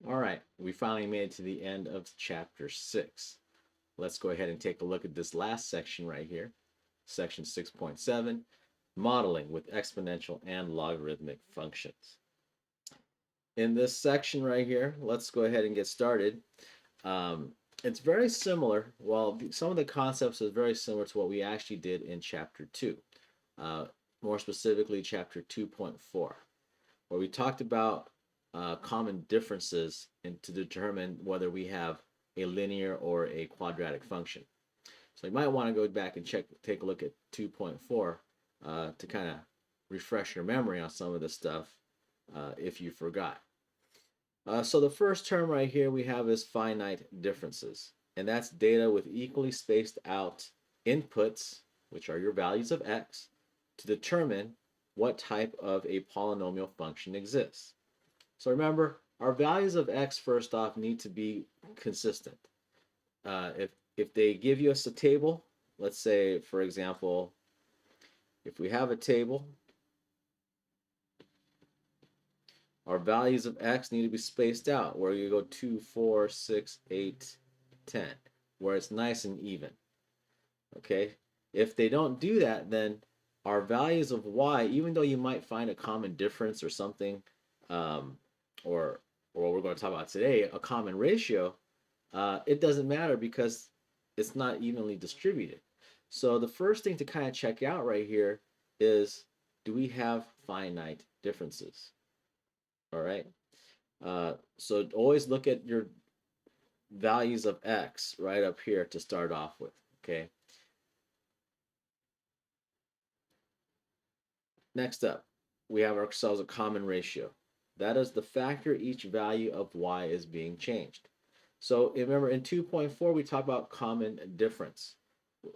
All right, we finally made it to the end of chapter 6. Let's go ahead and take a look at this last section right here, section 6.7, modeling with exponential and logarithmic functions. In this section right here, let's go ahead and get started. Um, it's very similar. Well, some of the concepts is very similar to what we actually did in chapter 2, uh, more specifically chapter 2.4, where we talked about common differences to determine whether we have a linear or a quadratic function. So you might want to go back and take a look at 2.4 to kind of refresh your memory on some of this stuff if you forgot. So the first term right here we have is finite differences, and that's data with equally spaced out inputs, which are your values of x, to determine what type of a polynomial function exists. So remember, our values of x first off need to be consistent. If they give us a table, let's say for example, if we have a table, our values of x need to be spaced out where you go 2, 4, 6, 8, 10, where it's nice and even. Okay, if they don't do that, then our values of y, even though you might find a common difference or something, um, or what we're going to talk about today, a common ratio, it doesn't matter because it's not evenly distributed. So the first thing to kind of check out right here is, do we have finite differences? All right. So always look at your values of x right up here to start off with. Okay. Next up, we have ourselves a common ratio. That is the factor each value of y is being changed. So remember in 2.4 we talked about common difference.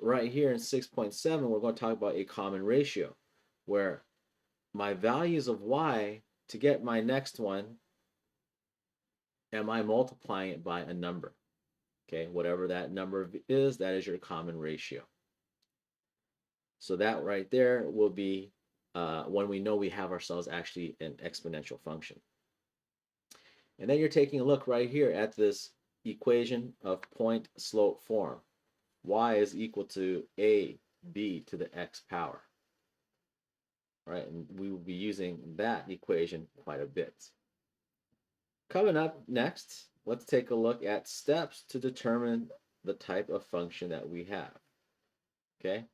Right here in 6.7 we're going to talk about a common ratio where my values of y, to get my next one, am I multiplying it by a number? Okay, whatever that number is, that is your common ratio. So that right there will be when we know we have ourselves actually an exponential function. And then you're taking a look right here at this equation of point slope form. Y is equal to AB to the x power. All right, and we will be using that equation quite a bit. Coming up next, let's take a look at steps to determine the type of function that we have. Okay,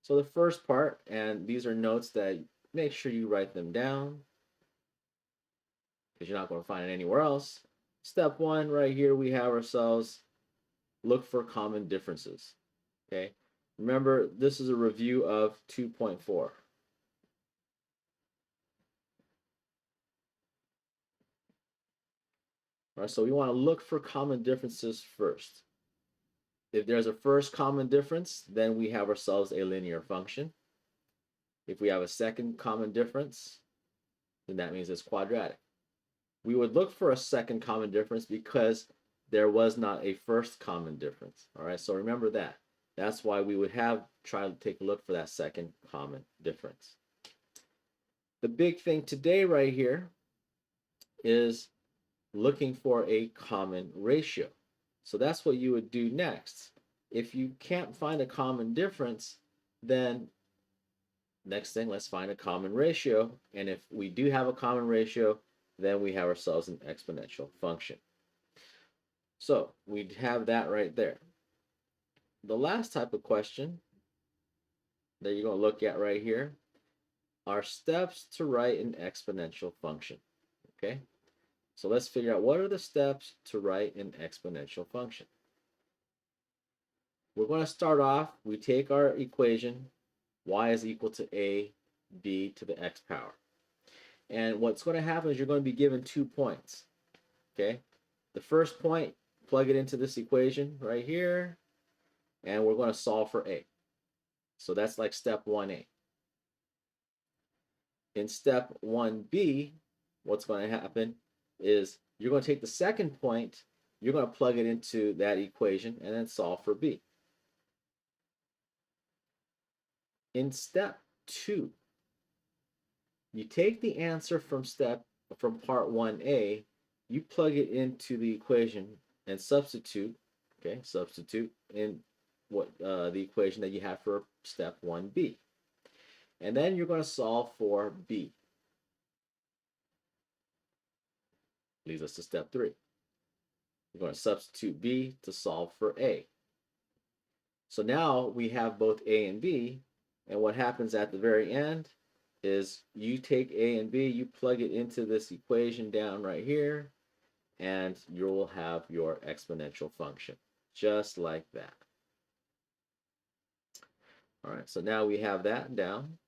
so the first part, and these are notes that make sure you write them down because you're not going to find it anywhere else. Step 1 right here, we have ourselves look for common differences. Okay, remember this is a review of 2.4. All right, so we want to look for common differences first. If there's a first common difference, then we have ourselves a linear function. If we have a second common difference, then that means it's quadratic. We would look for a second common difference because there was not a first common difference. All right, so remember that. That's why we would try to take a look for that second common difference. The big thing today right here is looking for a common ratio. So that's what you would do next. If you can't find a common difference, then next thing, let's find a common ratio. And if we do have a common ratio, then we have ourselves an exponential function. So we have that right there. The last type of question that you're going to look at right here are steps to write an exponential function. Okay, so let's figure out what are the steps to write an exponential function. We're going to start off, we take our equation, y is equal to AB to the x power. And what's going to happen is you're going to be given 2 points. Okay, the first point, plug it into this equation right here, and we're going to solve for a. So that's like step 1a. In step 1b, what's going to happen is you're going to take the second point, you're going to plug it into that equation, and then solve for b. In step 2, you take the answer from part 1a you plug it into the equation and substitute, okay, substitute in what the equation that you have for step 1b. And then you're going to solve for b. Leads us to step 3. We're going to substitute b to solve for a. So now we have both a and b, and what happens at the very end is you take a and b, you plug it into this equation down right here, and you'll have your exponential function, just like that. All right, so now we have that down.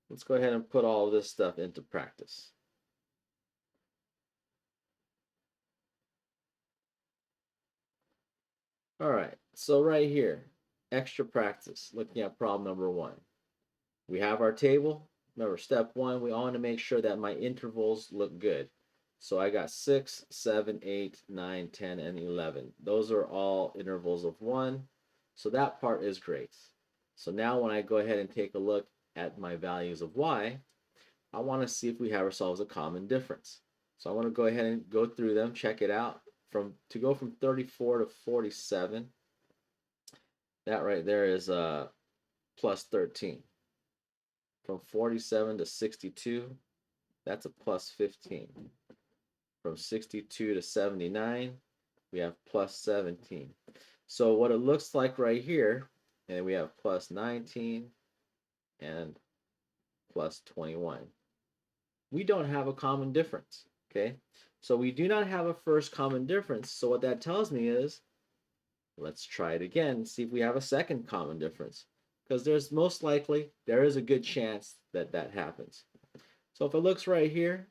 Let's go ahead and put all of this stuff into practice. All right, so right here, extra practice, looking at problem number 1. We have our table. Remember, step 1, we want to make sure that my intervals look good. So I got 6, 7, 8, 9, 10, and 11. Those are all intervals of 1. So that part is great. So now when I go ahead and take a look at my values of y, I want to see if we have ourselves a common difference. So I want to go ahead and go through them, check it out. To go from 34 to 47, that right there is plus 13. From 47 to 62, that's a plus 15. From 62 to 79, we have plus 17. So what it looks like right here, and we have plus 19 and plus 21. We don't have a common difference, okay? So we do not have a first common difference. So what that tells me is, let's try it again and see if we have a second common difference. Because there's most likely, there is a good chance that that happens. So if it looks right here,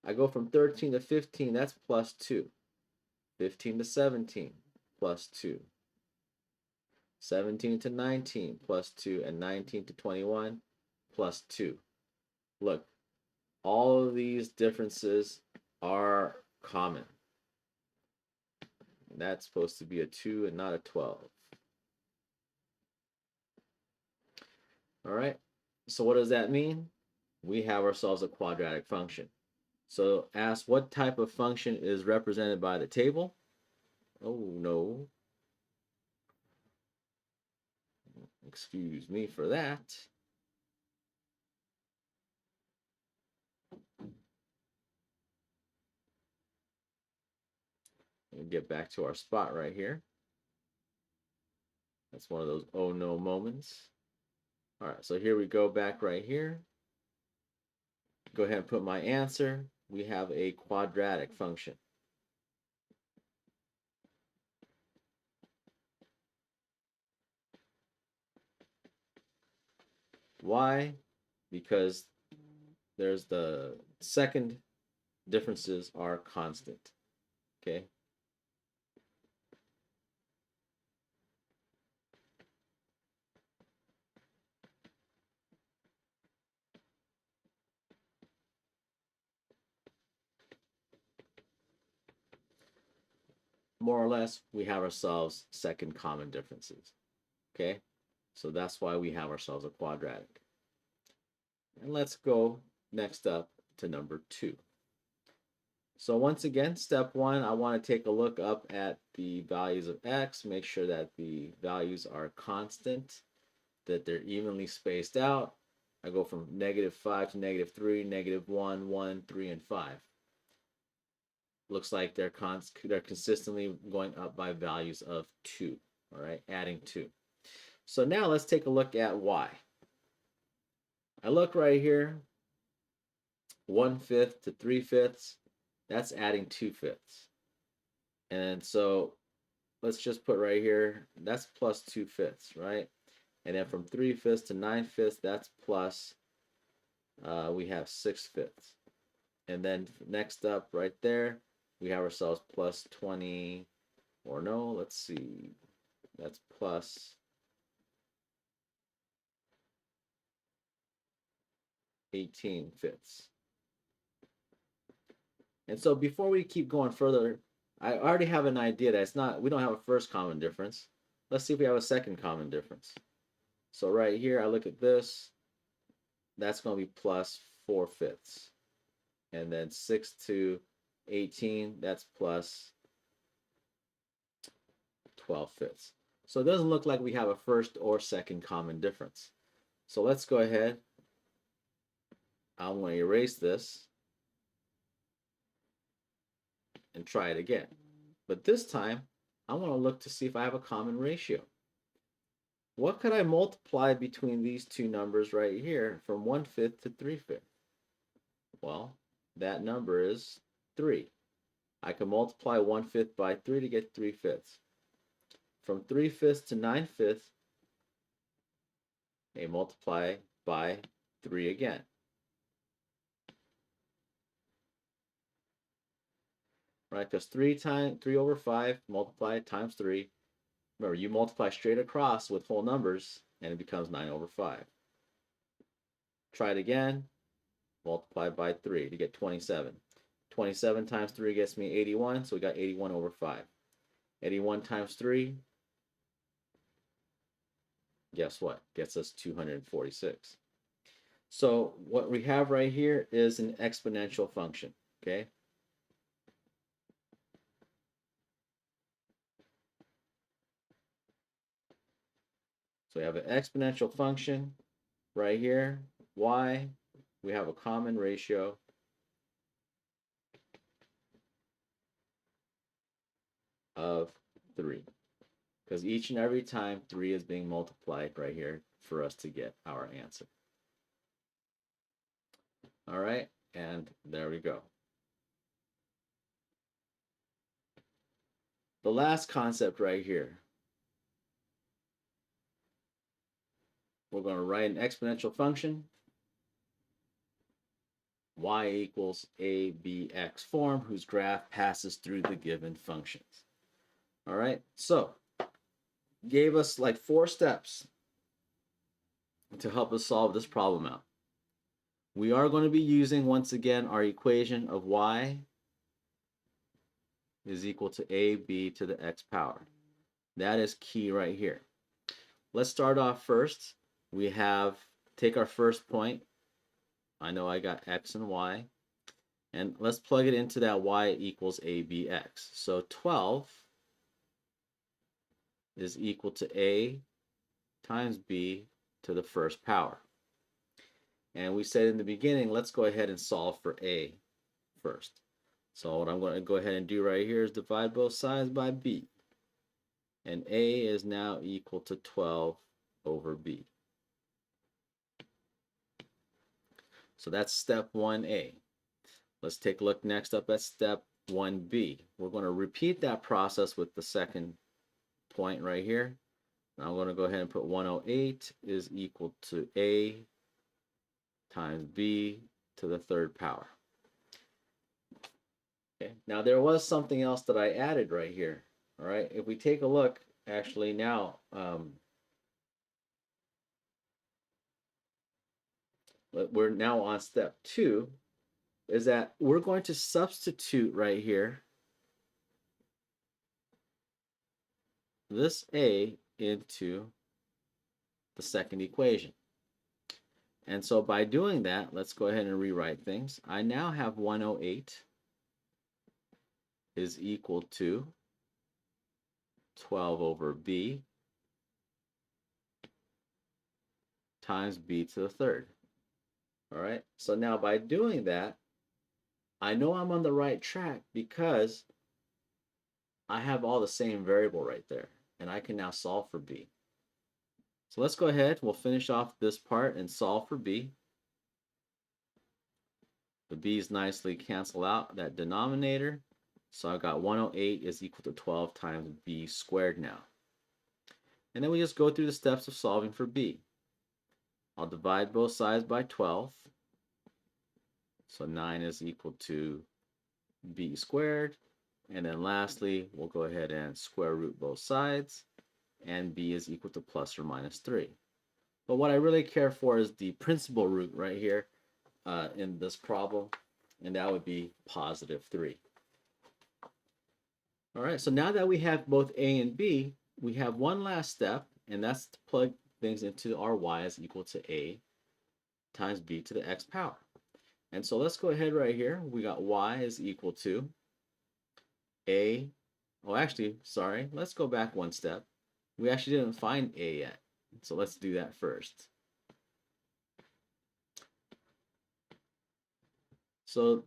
I go from 13 to 15, that's plus 2. 15 to 17, plus 2. 17 to 19, plus 2. And 19 to 21, plus 2. Look, all of these differences are common. And that's supposed to be a 2 and not a 12. All right, so what does that mean? We have ourselves a quadratic function. So ask, what type of function is represented by the table? Oh, no. Excuse me for that. We'll get back to our spot right here. That's one of those oh no moments. All right, so here we go back right here. Go ahead and put my answer. We have a quadratic function. Why? Because there's the second differences are constant. Okay. More or less, we have ourselves second common differences. Okay. So that's why we have ourselves a quadratic. And let's go next up to number 2. So once again, step 1, I want to take a look up at the values of x, make sure that the values are constant, that they're evenly spaced out. I go from -5 to -3, -1, 1, 3, and 5. Looks like they're consistently going up by values of 2, all right, adding 2. So now let's take a look at y. I look right here, 1/5 to 3/5, that's adding 2/5. And so let's just put right here, that's plus 2/5, right? And then from 3/5 to 9/5, that's plus, we have 6/5. And then next up right there, we have ourselves plus 20, or no, let's see, that's plus 18/5. And so before we keep going further, I already have an idea that it's not, we don't have a first common difference. Let's see if we have a second common difference. So right here, I look at this, that's going to be plus 4/5. And then 6 to 18, that's plus 12/5. So it doesn't look like we have a first or second common difference. So let's go ahead. I'm going to erase this and try it again. But this time, I want to look to see if I have a common ratio. What could I multiply between these two numbers right here from 1/5 to 3/5? Well, that number is 3. I can multiply 1/5 by 3 to get 3/5. From 3/5 to 9/5, I multiply by 3 again. Right, because 3 over 5 multiplied times 3. Remember, you multiply straight across with whole numbers, and it becomes 9 over 5. Try it again. Multiply by 3 to get 27. 27 times 3 gets me 81, so we got 81 over 5. 81 times 3, guess what? Gets us 246. So what we have right here is an exponential function, okay? So we have an exponential function right here, y. We have a common ratio of 3. Because each and every time 3 is being multiplied right here for us to get our answer. All right, and there we go. The last concept right here. We're going to write an exponential function, y equals abx form, whose graph passes through the given functions. All right, so gave us like 4 steps to help us solve this problem out. We are going to be using, once again, our equation of y is equal to ab to the x power. That is key right here. Let's start off first. We have, take our first point. I know I got x and y. And let's plug it into that y equals abx. So 12 is equal to a times b to the first power. And we said in the beginning, let's go ahead and solve for a first. So what I'm going to go ahead and do right here is divide both sides by b. And a is now equal to 12 over b. So that's step 1a. Let's take a look next up at step 1b. We're going to repeat that process with the second point right here. Now I'm going to go ahead and put 108 is equal to a times b to the third power. Okay. Now there was something else that I added right here. All right, if we take a look, actually now, we're now on step 2, is that we're going to substitute right here this a into the second equation. And so by doing that, let's go ahead and rewrite things. I now have 108 is equal to 12 over b times b to the third. All right, so now by doing that, I know I'm on the right track because I have all the same variable right there, and I can now solve for b. So let's go ahead, we'll finish off this part and solve for b. The b's nicely cancel out that denominator. So I've got 108 is equal to 12 times b squared now. And then we just go through the steps of solving for b. I'll divide both sides by 12. So 9 is equal to b squared. And then lastly, we'll go ahead and square root both sides. And b is equal to plus or minus 3. But what I really care for is the principal root right here in this problem. And that would be positive 3. All right, so now that we have both a and b, we have one last step, and that's to plug things into our y is equal to a times b to the x power. And so let's go ahead right here. We got y is equal to a, oh actually, sorry, let's go back one step. We actually didn't find a yet. So let's do that first. So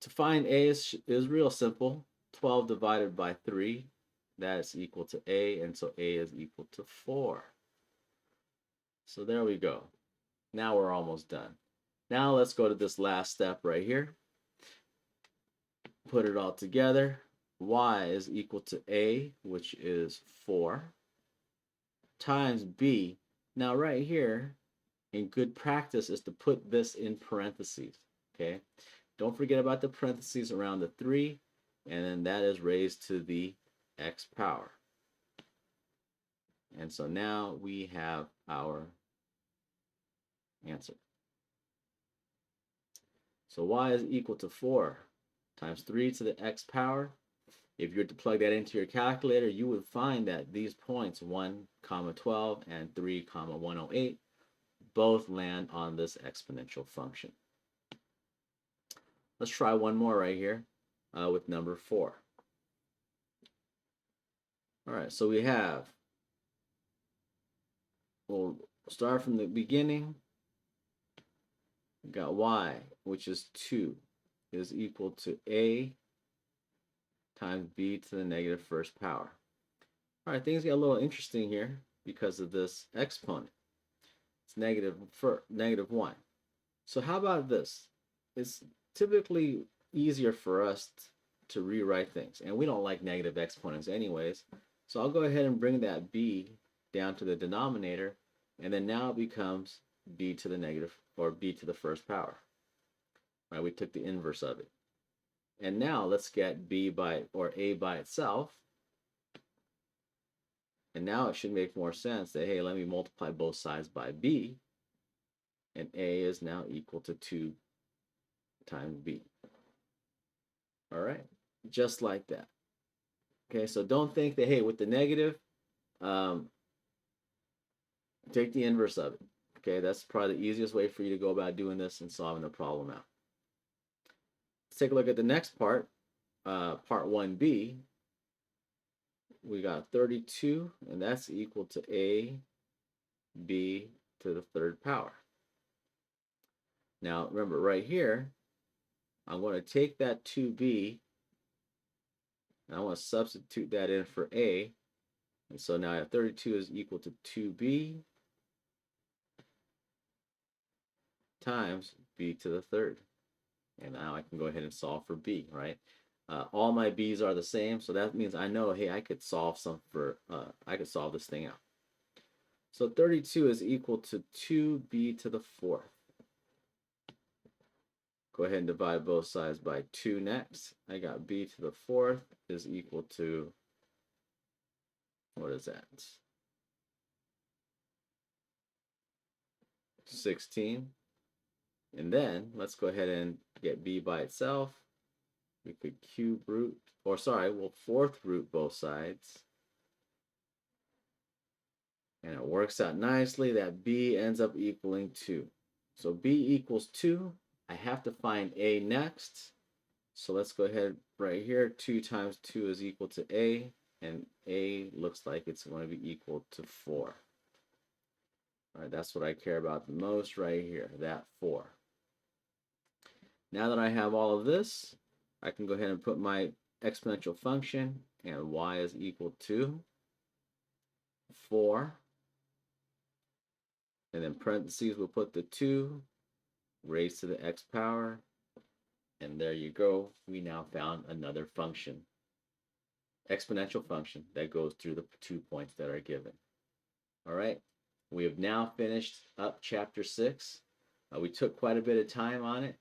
to find a is real simple. 12 divided by 3, that is equal to a, and so a is equal to 4. So there we go. Now we're almost done. Now let's go to this last step right here. Put it all together. Y is equal to a, which is 4, times b. Now right here, in good practice, is to put this in parentheses. Okay? Don't forget about the parentheses around the 3, and then that is raised to the x power. And so now we have our answer. So y is equal to 4 times 3 to the x power. If you were to plug that into your calculator, you would find that these points, 1, 12, and 3, 108, both land on this exponential function. Let's try one more right here with number 4. All right, so we have, we'll start from the beginning. We got y, which is 2, is equal to a times b to the negative first power. All right, things get a little interesting here because of this exponent. It's negative 1. So how about this? It's typically easier for us to rewrite things, and we don't like negative exponents anyways. So I'll go ahead and bring that b down to the denominator, and then now it becomes b to the negative, or b to the first power. Right, we took the inverse of it. And now let's get b by, or a by itself. And now it should make more sense that, hey, let me multiply both sides by b, and a is now equal to 2 times b. All right, just like that. Okay, so don't think that, hey, with the negative, take the inverse of it. Okay, that's probably the easiest way for you to go about doing this and solving the problem out. Let's take a look at the next part, part 1b. We got 32, and that's equal to a b to the third power. Now, remember, right here, I'm going to take that 2b, and I want to substitute that in for a. And so now I have 32 is equal to 2b times b to the third. And now I can go ahead and solve for b, right? All my b's are the same, so that means I know, hey, I could solve I could solve this thing out. So 32 is equal to 2b to the fourth. Go ahead and divide both sides by 2 next. I got b to the fourth is equal to, what is that? 16. And then let's go ahead and get b by itself. We could cube root, or sorry, we'll fourth root both sides. And it works out nicely that b ends up equaling 2. So b equals 2. I have to find a next. So let's go ahead right here. 2 times 2 is equal to a, and a looks like it's going to be equal to 4. All right, that's what I care about the most right here, that 4. Now that I have all of this, I can go ahead and put my exponential function, and y is equal to 4. And then parentheses, we'll put the 2 raised to the x power. And there you go. We now found another function, exponential function, that goes through the 2 points that are given. All right. We have now finished up chapter 6. We took quite a bit of time on it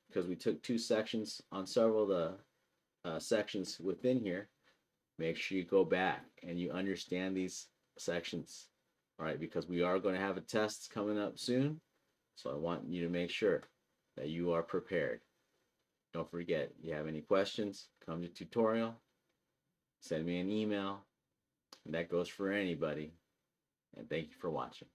because we took 2 sections on several of the sections within here. Make sure you go back and you understand these sections, all right, because we are going to have a test coming up soon. So I want you to make sure that you are prepared. Don't forget, if you have any questions, come to tutorial, send me an email, and that goes for anybody. And thank you for watching.